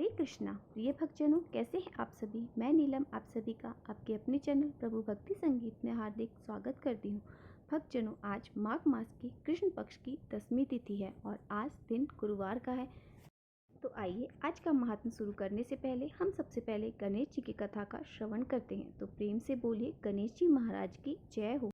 हरे कृष्णा प्रिय भक्तजनों, कैसे हैं आप सभी। मैं नीलम आप सभी का आपके अपने चैनल प्रभु भक्ति संगीत में हार्दिक स्वागत करती हूँ। भक्तजनों, आज माघ मास की कृष्ण पक्ष की 10वीं तिथि है और आज दिन गुरुवार का है। तो आइए आज का महात्म शुरू करने से पहले हम सबसे पहले गणेश जी की कथा का श्रवण करते हैं। तो प्रेम से बोलिए गणेश जी महाराज की जय हो।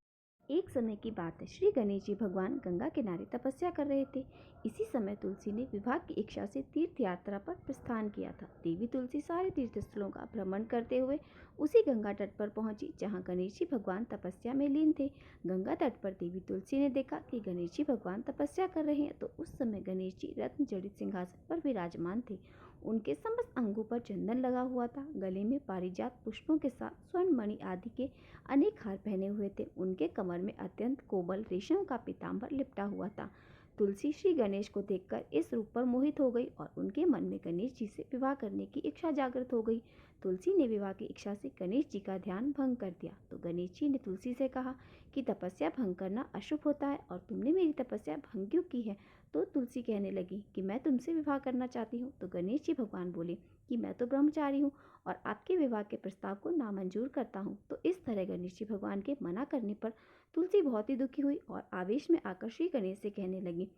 एक समय की बात है, श्री गणेश जी भगवान गंगा किनारे तपस्या कर रहे थे। इसी समय तुलसी ने विवाह की इच्छा से तीर्थ यात्रा पर प्रस्थान किया था। देवी तुलसी सारे तीर्थ स्थलों का भ्रमण करते हुए उसी गंगा तट पर पहुंची जहां गणेश जी भगवान तपस्या में लीन थे। गंगा तट पर देवी तुलसी ने देखा कि गणेश जी भगवान तपस्या कर रहे हैं, तो उस समय गणेश जी रत्न जड़ित सिंहासन पर विराजमान थे। उनके समस्त अंगों पर चंदन लगा हुआ था। गले में पारिजात पुष्पों के साथ स्वर्ण मणि आदि के अनेक हार पहने हुए थे। उनके कमर में अत्यंत कोमल रेशम का पीताम्बर लिपटा हुआ था। तुलसी श्री गणेश को देखकर इस रूप पर मोहित हो गई और उनके मन में गणेश जी से विवाह करने की इच्छा जागृत हो गई। तुलसी ने विवाह की इच्छा से गणेश जी का ध्यान भंग कर दिया। तो गणेश जी ने तुलसी से कहा कि तपस्या भंग करना अशुभ होता है और तुमने मेरी तपस्या भंग क्यों की है। तो तुलसी कहने लगी कि मैं तुमसे विवाह करना चाहती हूँ। तो गणेश जी भगवान बोले कि मैं तो ब्रह्मचारी हूँ और आपके विवाह के प्रस्ताव को नामंजूर करता हूँ। तो इस तरह गणेश जी भगवान के मना करने पर तुलसी बहुत ही दुखी हुई और आवेश में आकर श्री गणेश से कहने लगी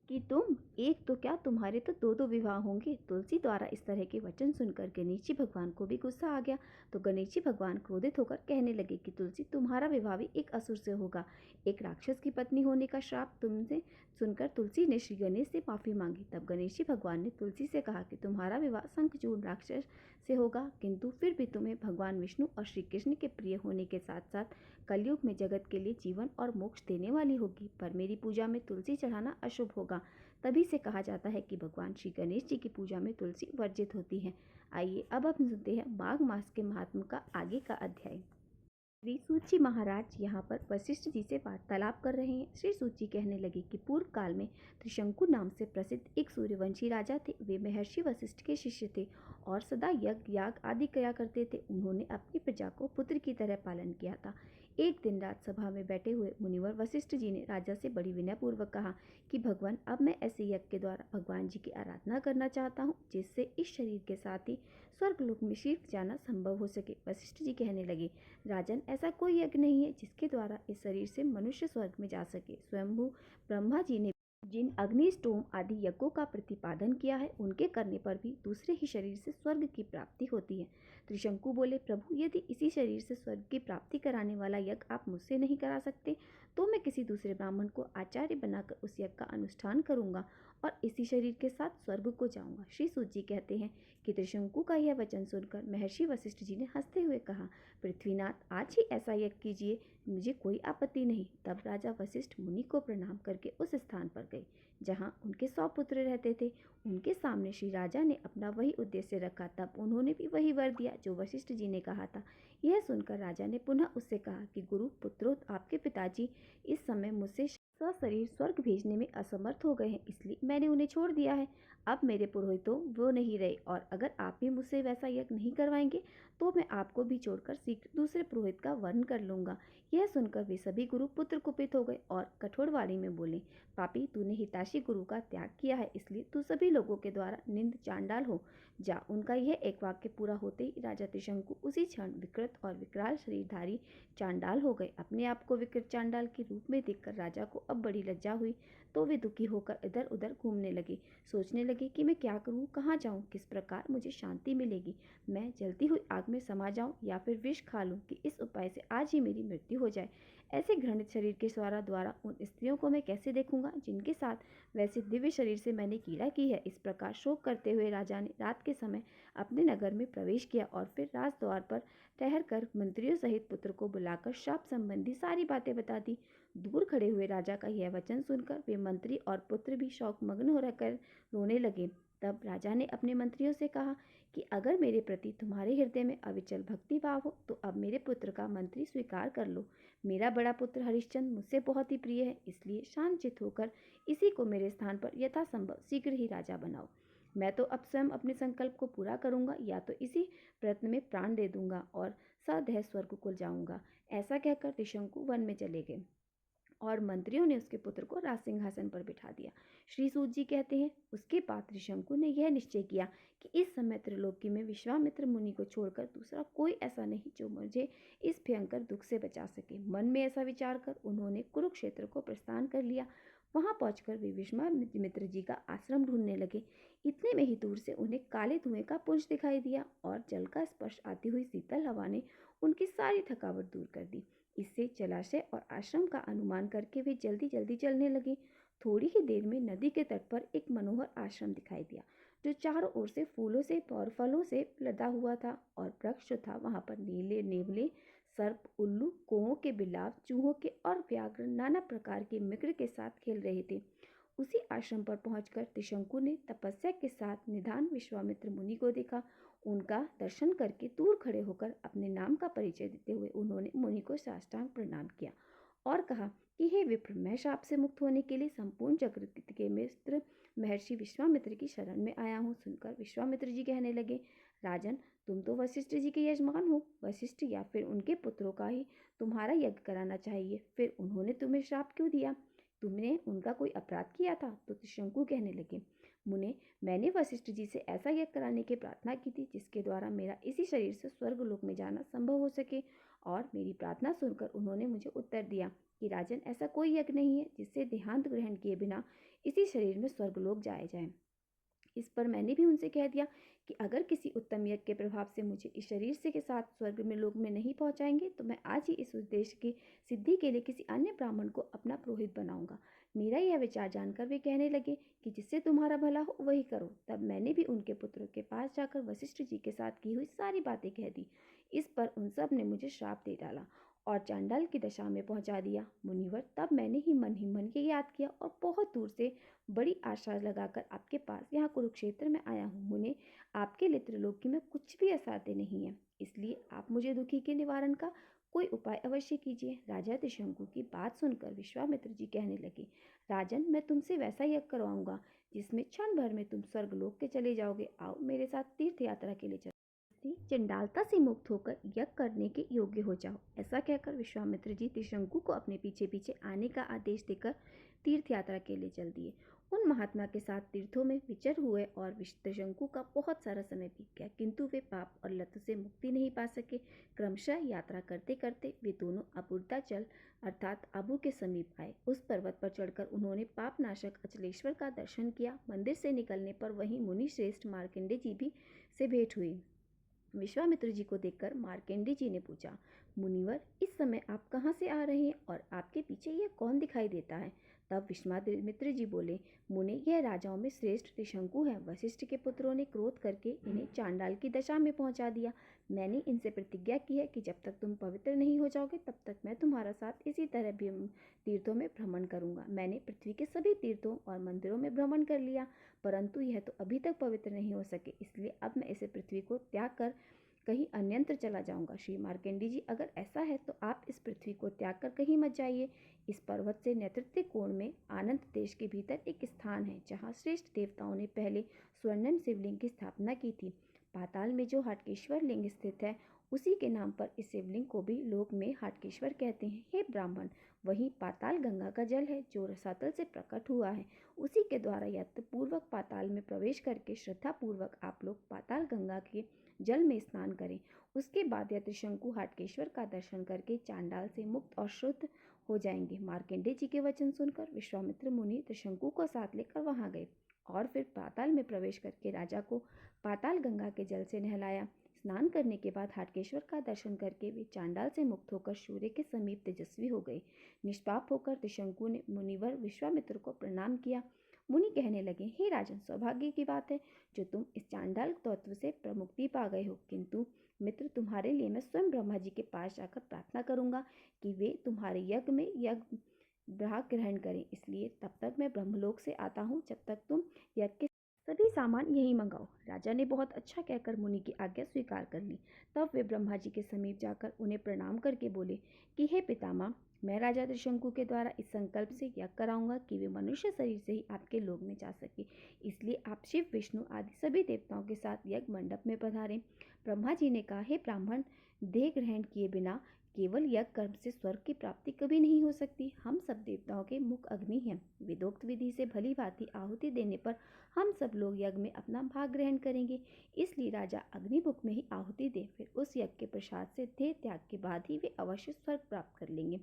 कि तुम एक तो क्या, तुम्हारे तो दो दो विवाह होंगे। तुलसी द्वारा इस तरह के वचन सुनकर गणेश जी भगवान को भी गुस्सा आ गया। तो गणेश जी भगवान क्रोधित होकर कहने लगे कि तुलसी, तुम्हारा विवाह भी एक असुर से होगा। एक राक्षस की पत्नी होने का श्राप तुमसे सुनकर तुलसी ने श्री गणेश से माफी मांगी। तब गणेश जी भगवान ने तुलसी से कहा कि तुम्हारा विवाह शंखचूड़ राक्षस से होगा, किंतु फिर भी तुम्हें भगवान विष्णु और श्री कृष्ण के प्रिय होने के साथ साथ कलयुग में जगत के लिए जीवन और मोक्ष देने वाली होगी। पर मेरी पूजा में तुलसी चढ़ाना अशुभ होगा। तभी से कहा जाता है कि भगवान श्री गणेश जी की पूजा में तुलसी वर्जित होती है। आइए अब हम सुनते हैं माघ मास के महात्म का आगे का अध्याय। श्री सूची महाराज यहाँ पर वशिष्ठ जी से वार्तालाप कर रहे हैं। श्री सूची कहने लगे कि पूर्व काल में त्रिशंकु नाम से प्रसिद्ध एक सूर्यवंशी राजा थे। वे महर्षि वशिष्ठ के शिष्य थे और सदा यज्ञ याग आदि किया करते थे। उन्होंने अपनी प्रजा को पुत्र की तरह पालन किया था। एक दिन रात सभा में बैठे हुए मुनिवर वशिष्ठ जी ने राजा से बड़ी विनयपूर्वक कहा कि भगवान, अब मैं ऐसे यज्ञ के द्वारा भगवान जी की आराधना करना चाहता हूँ जिससे इस शरीर के साथ ही स्वर्गलोक में शीघ्र जाना संभव हो सके। वशिष्ठ जी कहने लगे, राजन, ऐसा कोई यज्ञ नहीं है जिसके द्वारा इस शरीर से मनुष्य स्वर्ग में जा सके। स्वयंभू ब्रह्मा जी ने जिन अग्निष्टोम आदि यज्ञों का प्रतिपादन किया है, उनके करने पर भी दूसरे ही शरीर से स्वर्ग की प्राप्ति होती है। त्रिशंकु बोले, प्रभु, यदि इसी शरीर से स्वर्ग की प्राप्ति कराने वाला यज्ञ आप मुझसे नहीं करा सकते तो मैं किसी दूसरे ब्राह्मण को आचार्य बनाकर उस यज्ञ का अनुष्ठान करूंगा और इसी शरीर के साथ स्वर्ग को जाऊंगा। श्री सूत जी कहते हैं कि त्रिशंकु का यह वचन सुनकर महर्षि वशिष्ठ जी ने हंसते हुए कहा, पृथ्वीनाथ, आज ही ऐसा यज्ञ कीजिए, मुझे कोई आपत्ति नहीं। तब राजा वशिष्ठ मुनि को प्रणाम करके उस स्थान पर गए जहाँ उनके 100 पुत्र रहते थे। उनके सामने श्री राजा ने अपना वही उद्देश्य रखा। तब उन्होंने भी वही वर दिया जो वशिष्ठ जी ने कहा था। यह सुनकर राजा ने पुनः उससे कहा कि गुरु पुत्रों, आपके पिताजी इस समय मुझसे स्वशरीर स्वर्ग भेजने में असमर्थ हो गए हैं, इसलिए मैंने उन्हें छोड़ दिया है। अब मेरे पुरोहितों वो नहीं रहे और अगर आप भी मुझसे वैसा यज्ञ नहीं करवाएंगे तो मैं आपको भी छोड़कर शीघ्र दूसरे पुरोहित का वर्ण कर लूंगा। यह सुनकर वे सभी गुरु पुत्र कुपित हो गए और कठोर वाणी में बोले, पापी, तूने हिताशी गुरु का त्याग किया है, इसलिए तू सभी लोगों के द्वारा निंद चांडाल हो जा। उनका यह एक वाक्य पूरा होते ही राजा त्रिशंकु उसी क्षण विकृत और विकराल शरीरधारी चांडाल हो गए। अपने आप को विकृत चांडाल के रूप में देखकर राजा को अब बड़ी लज्जा हुई, तो वे दुखी होकर इधर उधर घूमने लगे। सोचने लगे कि मैं क्या करूं, कहाँ जाऊं, किस प्रकार मुझे शांति मिलेगी। मैं जलती हुई आग में समा जाऊं या फिर विष खा लूं कि इस उपाय से आज ही मेरी मृत्यु हो जाए। ऐसे घृणित शरीर के द्वारा उन स्त्रियों को मैं कैसे देखूंगा जिनके साथ वैसे दिव्य शरीर से मैंने कीड़ा की है। इस प्रकार शोक करते हुए राजा ने रात के समय अपने नगर में प्रवेश किया और फिर राजद्वार पर ठहर कर मंत्रियों सहित पुत्र को बुलाकर शाप संबंधी सारी बातें बता दी। दूर खड़े हुए राजा का यह वचन सुनकर वे मंत्री और पुत्र भी शोकमग्न हो रहकर रोने लगे। तब राजा ने अपने मंत्रियों से कहा कि अगर मेरे प्रति तुम्हारे हृदय में अविचल भक्ति भाव हो तो अब मेरे पुत्र का मंत्री स्वीकार कर लो। मेरा बड़ा पुत्र हरिश्चंद्र मुझसे बहुत ही प्रिय है, इसलिए शांतचित्त होकर इसी को मेरे स्थान पर यथासंभव शीघ्र ही राजा बनाओ। मैं तो अब स्वयं अपने संकल्प को पूरा करूंगा या तो इसी प्रयत्न में प्राण दे दूंगा और सदैह स्वर्ग को जाऊंगा। ऐसा कहकर त्रिशंकु वन में चले गए। और मंत्रियों ने उसके पुत्र को राज सिंहासन पर बिठा दिया। श्री सूत जी कहते हैं, उसके बाद त्रिशंकु ने यह निश्चय किया कि इस समय त्रिलोकी में विश्वामित्र मुनि को छोड़कर दूसरा कोई ऐसा नहीं जो मुझे इस भयंकर दुख से बचा सके। मन में ऐसा विचार कर उन्होंने कुरुक्षेत्र को प्रस्थान कर लिया। वहां पहुंचकर वे विश्वामित्र जी का आश्रम ढूंढने लगे। इतने में ही दूर से उन्हें काले धुएं का पुंज दिखाई दिया और जल का स्पर्श आती हुई शीतल हवा ने उनकी सारी थकावट दूर कर दी। इससे जलाशय और आश्रम का अनुमान करके वे जल्दी जल्दी चलने लगे। थोड़ी ही देर में नदी के तट पर एक मनोहर आश्रम दिखाई दिया, जो चारों ओर से फूलों से और फलों से लदा हुआ था, और वृक्ष जो था वहां पर नीले नेवले, सर्प, उल्लू, कौओं के बिलाव, चूहों के और व्याघ्र नाना प्रकार के मित्र के साथ खेल रहे थे। उसी आश्रम पर पहुंचकर त्रिशंकु ने तपस्या के साथ निधान विश्वामित्र मुनि को देखा। उनका दर्शन करके दूर खड़े होकर अपने नाम का परिचय देते हुए उन्होंने मुनि को साष्टांग प्रणाम किया और कहा कि हे विप्र, मैं शाप से मुक्त होने के लिए संपूर्ण जगत के मित्र महर्षि विश्वामित्र की शरण में आया हूँ। सुनकर विश्वामित्र जी कहने लगे, राजन, तुम तो वशिष्ठ जी के यजमान हो। वशिष्ठ या फिर उनके पुत्रों का ही तुम्हारा यज्ञ कराना चाहिए, फिर उन्होंने तुम्हें श्राप क्यों दिया? तुमने उनका कोई अपराध किया था? तो त्रिशंकु कहने लगे, मुने, मैंने वशिष्ठ जी से ऐसा यज्ञ कराने की प्रार्थना की थी जिसके द्वारा मेरा इसी शरीर से स्वर्गलोक में जाना संभव हो सके, और मेरी प्रार्थना सुनकर उन्होंने मुझे उत्तर दिया कि राजन, ऐसा कोई यज्ञ नहीं है जिससे देहांत ग्रहण किए बिना इसी शरीर में स्वर्गलोक जाया जाए। इस पर मैंने भी उनसे कह दिया कि अगर किसी उत्तम यज्ञ के प्रभाव से मुझे इस शरीर से के साथ स्वर्ग में लोक में नहीं पहुंचाएंगे तो मैं आज ही इस उद्देश्य की सिद्धि के लिए किसी अन्य ब्राह्मण को अपना पुरोहित बनाऊंगा। मेरा यह विचार जानकर वे कहने लगे कि जिससे तुम्हारा भला हो वही करो। तब मैंने भी उनके पुत्रों के पास जाकर वशिष्ठ जी के साथ की हुई सारी बातें कह दी। इस पर उन सब ने मुझे श्राप दे डाला और चांडाल की दशा में पहुंचा दिया। मुनिवर, तब मैंने ही मन के याद किया और बहुत दूर से बड़ी आशा लगाकर आपके पास यहाँ कुरुक्षेत्र में आया हूँ। मुने, आपके लिए त्रिलोकी में कुछ भी असाध्य नहीं है, इसलिए आप मुझे दुखी के निवारण का कोई उपाय अवश्य कीजिए। राजा त्रिशंकु की बात सुनकर विश्वामित्र जी कहने लगे, राजन, मैं तुमसे वैसा यज्ञ करवाऊंगा जिसमें क्षण भर में तुम स्वर्गलोक के चले जाओगे। आओ मेरे साथ तीर्थ यात्रा के लिए चलो, चंडालता से मुक्त होकर यज्ञ करने के योग्य हो जाओ। ऐसा कहकर विश्वामित्र जी त्रिशंकु को अपने पीछे पीछे आने का आदेश देकर तीर्थ यात्रा के लिए चल दिए। उन महात्मा के साथ तीर्थों में विचर हुए और त्रिशंकु का बहुत सारा समय बीत गया, किंतु वे पाप और लत से मुक्ति नहीं पा सके। क्रमशः यात्रा करते करते वे दोनों अपूर्ताचल अर्थात अबू के समीप आए। उस पर्वत पर चढ़कर उन्होंने पापनाशक अचलेश्वर का दर्शन किया। मंदिर से निकलने पर वहीं मुनि श्रेष्ठ मार्कंडे जी भी से भेंट हुई। विश्वामित्र जी को देखकर मार्कंडे जी ने पूछा, मुनिवर, इस समय आप कहाँ से आ रहे हैं और आपके पीछे यह कौन दिखाई देता है? तब विश्वामित्र जी बोले, मुने, यह राजाओं में श्रेष्ठ त्रिशंकु है। वशिष्ठ के पुत्रों ने क्रोध करके इन्हें चांडाल की दशा में पहुंचा दिया। मैंने इनसे प्रतिज्ञा की है कि जब तक तुम पवित्र नहीं हो जाओगे तब तक मैं तुम्हारा साथ इसी तरह तीर्थों में भ्रमण करूंगा। मैंने पृथ्वी के सभी तीर्थों और मंदिरों में भ्रमण कर लिया, परंतु यह तो अभी तक पवित्र नहीं हो सके, इसलिए अब मैं इसे पृथ्वी को त्याग कर कहीं अन्यंत्र चला जाऊंगा। श्री मार्कंडे जी, अगर ऐसा है तो आप इस पृथ्वी को त्याग कर कहीं मत जाइए। इस पर्वत से नैऋत्य कोण में आनंद देश के भीतर एक स्थान है जहाँ श्रेष्ठ देवताओं ने पहले स्वर्णिम शिवलिंग की स्थापना की थी। पाताल में जो हाटकेश्वर लिंग स्थित है उसी के नाम पर इस शिवलिंग को भी लोक में हाटकेश्वर कहते हैं। हे ब्राह्मण, वहीं पाताल गंगा का जल है जो रसातल से प्रकट हुआ है। उसी के द्वारा यत्न पूर्वक पाताल में प्रवेश करके श्रद्धा पूर्वक आप लोग पाताल गंगा के जल में स्नान करें। उसके बाद यह त्रिशंकु हाटकेश्वर का दर्शन करके चांडाल से मुक्त और शुद्ध हो जाएंगे। मार्कंडे जी के वचन सुनकर विश्वामित्र मुनि त्रिशंकु को साथ लेकर वहां गए और फिर पाताल में प्रवेश करके राजा को पाताल गंगा के जल से नहलाया। स्नान करने के बाद हाटकेश्वर का दर्शन करके वे चांडाल से मुक्त होकर सूर्य के समीप तेजस्वी हो गए। निष्पाप होकर त्रिशंकु ने मुनिवर विश्वामित्र को प्रणाम किया। मुनि कहने लगे, हे राजन, सौभाग्य की बात है जो तुम इस चांडाल तत्व से प्रमुक्ति पा गए हो, किंतु मित्र, तुम्हारे लिए मैं स्वयं ब्रह्मा जी के पास जाकर प्रार्थना करूंगा कि वे तुम्हारे यज्ञ में भाग ग्रहण करें। इसलिए तब तक मैं ब्रह्मलोक से आता हूँ, जब तक तुम यज्ञ के सभी सामान यहीं मंगाओ। राजा ने बहुत अच्छा कहकर मुनि की आज्ञा स्वीकार कर ली। तब वे ब्रह्मा जी के समीप जाकर उन्हें प्रणाम करके बोले कि हे पितामह, मैं राजा त्रिशंकु के द्वारा इस संकल्प से यज्ञ कराऊंगा कि वे मनुष्य शरीर से ही आपके लोक में जा सके, इसलिए आप शिव, विष्णु आदि सभी देवताओं के साथ यज्ञ मंडप में पधारें। ब्रह्मा जी ने कहा, हे ब्राह्मण, देह ग्रहण किए बिना केवल यज्ञ कर्म से स्वर्ग की प्राप्ति कभी नहीं हो सकती। हम सब देवताओं के मुख अग्नि हैं। वेदोक्त विधि से भली भांति आहुति देने पर हम सब लोग यज्ञ में अपना भाग ग्रहण करेंगे। इसलिए राजा अग्निमुख में ही आहुति दे, फिर उस यज्ञ के प्रसाद से देह त्याग के बाद ही वे अवश्य स्वर्ग प्राप्त कर लेंगे।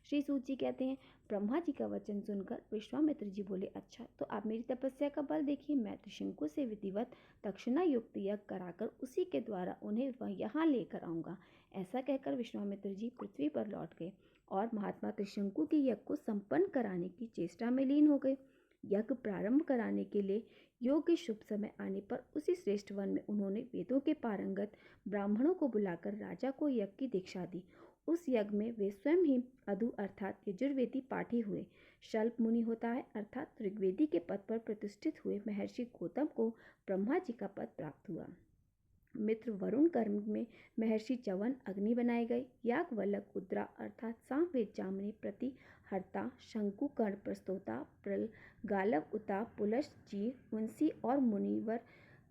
श्री सूत जी कहते हैं, ब्रह्मा जी का वचन सुनकर विश्वामित्र जी बोले, अच्छा तो आप मेरी तपस्या का बल देखिए। मैं त्रिशंकु से विधिवत दक्षिणा युक्त यज्ञ कराकर उसी के द्वारा उन्हें वह यहाँ लेकर आऊंगा। ऐसा कहकर विश्वामित्र जी पृथ्वी पर लौट गए और महात्मा त्रिशंकु के यज्ञ को संपन्न कराने की चेष्टा में लीन हो गए। यज्ञ प्रारंभ कराने के लिए योग्य शुभ समय आने पर उसी श्रेष्ठ वन में उन्होंने वेदों के पारंगत ब्राह्मणों को बुलाकर राजा को यज्ञ की दीक्षा दी। उस यज्ञ में वे स्वयं ही अधु अर्थात यजुर्वेदी पाठी हुए। शल्प मुनि होता है अर्थात ऋग्वेदी के पद पर प्रतिष्ठित हुए महर्षि गौतम को ब्रह्मा जी का पद प्राप्त हुआ। मित्र वरुण कर्म में महर्षि च्यवन अग्नि बनाए गए। याज्ञवल्क उद्रा अर्थात सामवेद जामने प्रति हर्ता शंकुकर्ण प्रस्तोता प्रल गालव उता पुलस जी मुंसी और मुनिवर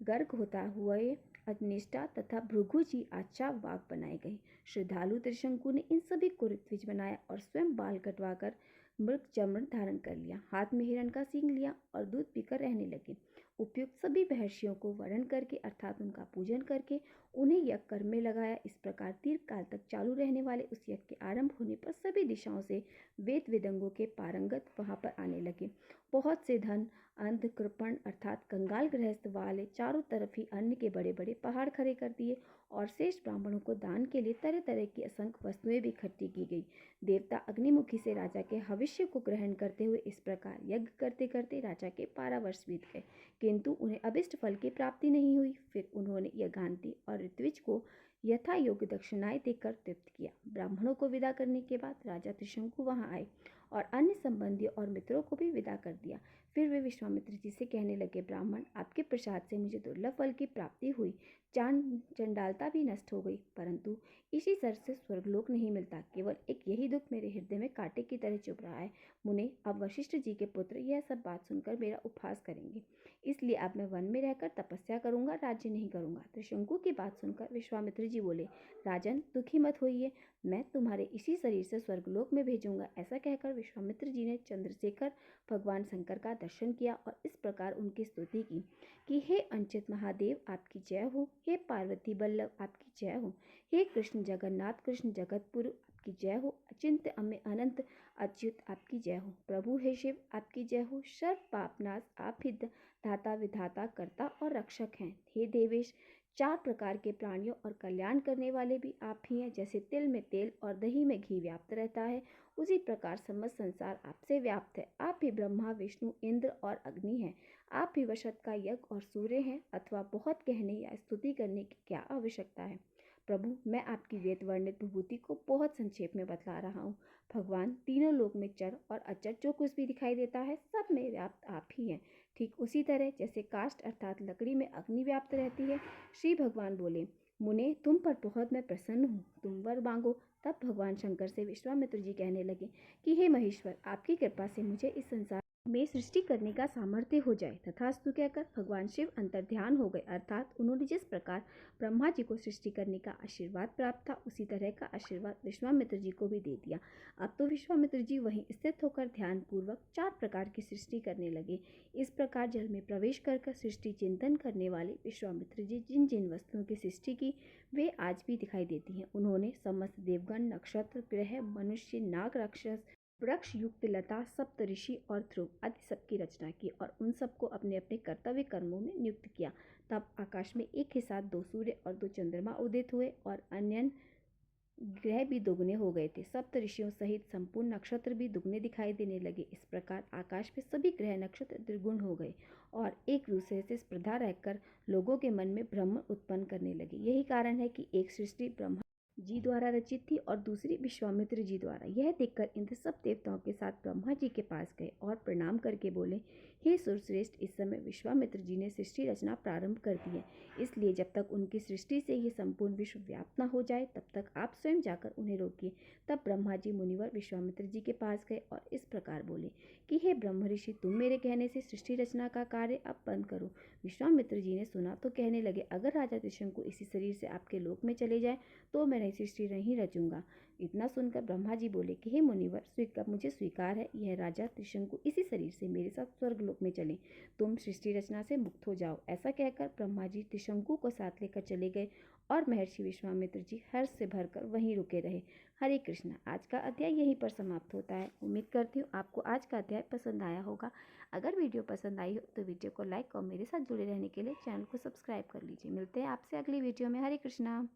गर्ग होता हुए अग्निष्ठा तथा भृगु जी आचा वाग बनाए गए। श्रद्धालु त्रिशंकु ने इन सभी को ऋत्विज बनाया और स्वयं बाल कटवाकर मृग चमड़ धारण कर लिया, हाथ में हिरण का सींग लिया और दूध पीकर रहने लगे। उपयुक्त सभी महर्षियों को वरण करके अर्थात उनका पूजन करके उन्हें यज्ञ कर्म में लगाया। इस प्रकार दीर्घ काल तक चालू रहने वाले उस यज्ञ के आरंभ होने पर सभी दिशाओं से वेद वेदंगों के पारंगत वहां पर आने लगे। बहुत से धन अंध कृपण अर्थात कंगाल गृहस्थ वाले चारों तरफ ही अन्न के बड़े बड़े पहाड़ खड़े कर दिए और शेष ब्राह्मणों को दान के लिए तरह तरह की असंख्य वस्तुएं भी इकट्ठी की गई। देवता अग्निमुखी से राजा के भविष्य को ग्रहण करते हुए इस प्रकार यज्ञ करते करते राजा के 12 वर्ष बीत गए, किंतु उन्हें अभिष्ट फल की प्राप्ति नहीं हुई। फिर उन्होंने यज्ञांती और ऋत्विज को यथा योग्य दक्षिणाएं देकर तृप्त किया। ब्राह्मणों को विदा करने के बाद राजा त्रिशंकु वहां आए और अन्य संबंधियों और मित्रों को भी विदा कर दिया। फिर वे विश्वामित्र जी से कहने लगे, ब्राह्मण आपके प्रसाद से मुझे दुर्लभ फल की प्राप्ति हुई, चंडालता भी नष्ट हो गई, परंतु इसी सर से स्वर्गलोक नहीं मिलता। केवल एक यही दुख मेरे हृदय में कांटे की तरह चुभ रहा है। मुने, अब वशिष्ठ जी के पुत्र यह सब बात सुनकर मेरा उपहास करेंगे, इसलिए अब मैं वन में रहकर तपस्या करूंगा, राज्य नहीं करूंगा। त्रिशंकु की बात सुनकर विश्वामित्र जी बोले, राजन दुखी मत होइए, मैं तुम्हारे इसी शरीर से स्वर्गलोक में भेजूंगा। ऐसा कहकर विश्वामित्र जी ने चंद्रशेखर भगवान शंकर का दर्शन किया और इस प्रकार उनकी स्तुति की कि हे अंचित महादेव आपकी जय हो, हे पार्वती बल्लभ आपकी जय हो, हे कृष्ण जगन्नाथ कृष्ण जगतपुरु आपकी जय हो, अचिंत्य अम्य अनंत अच्युत आपकी जय हो, प्रभु हे शिव आपकी जय हो, सर्व पापनाश आप ही धाता विधाता करता और रक्षक हैं। हे देवेश, 4 प्रकार के प्राणियों और कल्याण करने वाले भी आप ही हैं। जैसे तिल में तेल और दही में घी व्याप्त रहता है, उसी प्रकार समस्त संसार आपसे व्याप्त है। आप ही ब्रह्मा विष्णु इंद्र और अग्नि हैं। आप ही वशत का यज्ञ और सूर्य हैं, अथवा बहुत कहने या स्तुति करने की क्या आवश्यकता है। प्रभु, मैं आपकी वेद वर्णित विभूति को बहुत संक्षेप में बतला रहा हूँ। भगवान तीनों लोक में चर और अचर जो कुछ भी दिखाई देता है सब में व्याप्त आप ही हैं। ठीक उसी तरह जैसे काष्ठ अर्थात लकड़ी में अग्नि व्याप्त रहती है। श्री भगवान बोले, मुने तुम पर बहुत मैं प्रसन्न हूँ, तुम वर मांगो। तब भगवान शंकर से विश्वामित्र जी कहने लगे कि हे महेश्वर, आपकी कृपा से मुझे इस संसार में सृष्टि करने का सामर्थ्य हो जाए। तथास्तु कहकर भगवान शिव अंतर्ध्यान हो गए, अर्थात उन्होंने जिस प्रकार ब्रह्मा जी को सृष्टि करने का आशीर्वाद प्राप्त था उसी तरह का आशीर्वाद विश्वामित्र जी को भी दे दिया। अब तो विश्वामित्र जी वहीं स्थित होकर ध्यान पूर्वक 4 प्रकार की सृष्टि करने लगे। इस प्रकार जल में प्रवेश कर सृष्टि चिंतन करने वाले विश्वामित्र जी जिन जिन वस्तुओं की सृष्टि की वे आज भी दिखाई देती हैं। उन्होंने समस्त देवगण, नक्षत्र, ग्रह, मनुष्य, नाग, राक्षस, वृक्ष युक्त लता, सप्त ऋषि और ध्रुव आदि सबकी रचना की और उन सबको अपने अपने कर्तव्य कर्मों में नियुक्त किया। तब आकाश में एक ही साथ 2 सूर्य और 2 चंद्रमा उदित हुए और अन्य ग्रह भी दुगने हो गए थे। सप्त ऋषियों सहित संपूर्ण नक्षत्र भी दुगने दिखाई देने लगे। इस प्रकार आकाश में सभी ग्रह नक्षत्र द्विगुण हो गए और एक दूसरे से स्पर्धा रहकर लोगों के मन में भ्रम उत्पन्न करने लगे। यही कारण है कि एक सृष्टि ब्रह्मा जी द्वारा रचित थी और दूसरी विश्वामित्र जी द्वारा। यह देखकर इंद्र सब देवताओं के साथ ब्रह्मा जी के पास गए और प्रणाम करके बोले, हे सुरश्रेष्ठ, इस समय विश्वामित्र जी ने सृष्टि रचना प्रारंभ कर दी है, इसलिए जब तक उनकी सृष्टि से ये संपूर्ण विश्व व्याप्त न हो जाए तब तक आप स्वयं जाकर उन्हें रोकिए। तब ब्रह्मा जी मुनिवर विश्वामित्र जी के पास गए और इस प्रकार बोले कि हे ब्रह्म ऋषि, तुम मेरे कहने से सृष्टि रचना का कार्य अब बंद करो। विश्वामित्र जी ने सुना तो कहने लगे, अगर राजा त्रिशंकु इसी शरीर से आपके लोक में चले जाए तो मैं नई सृष्टि नहीं रचूंगा। इतना सुनकर ब्रह्मा जी बोले कि हे मुनिवर, मुझे स्वीकार है, यह राजा त्रिशंकु इसी शरीर से मेरे साथ स्वर्गलोक में चले। तुम सृष्टि रचना से मुक्त हो जाओ। ऐसा कहकर ब्रह्मा जी त्रिशंकु को साथ लेकर चले गए और महर्षि विश्वामित्र जी हर्ष से भरकर वहीं रुके रहे। हरे कृष्णा। आज का अध्याय यहीं पर समाप्त होता है। उम्मीद करती हूँ आपको आज का अध्याय पसंद आया होगा। अगर वीडियो पसंद आई हो तो वीडियो को लाइक और मेरे साथ जुड़े रहने के लिए चैनल को सब्सक्राइब कर लीजिए। मिलते हैं आपसे अगली वीडियो में। हरे कृष्णा।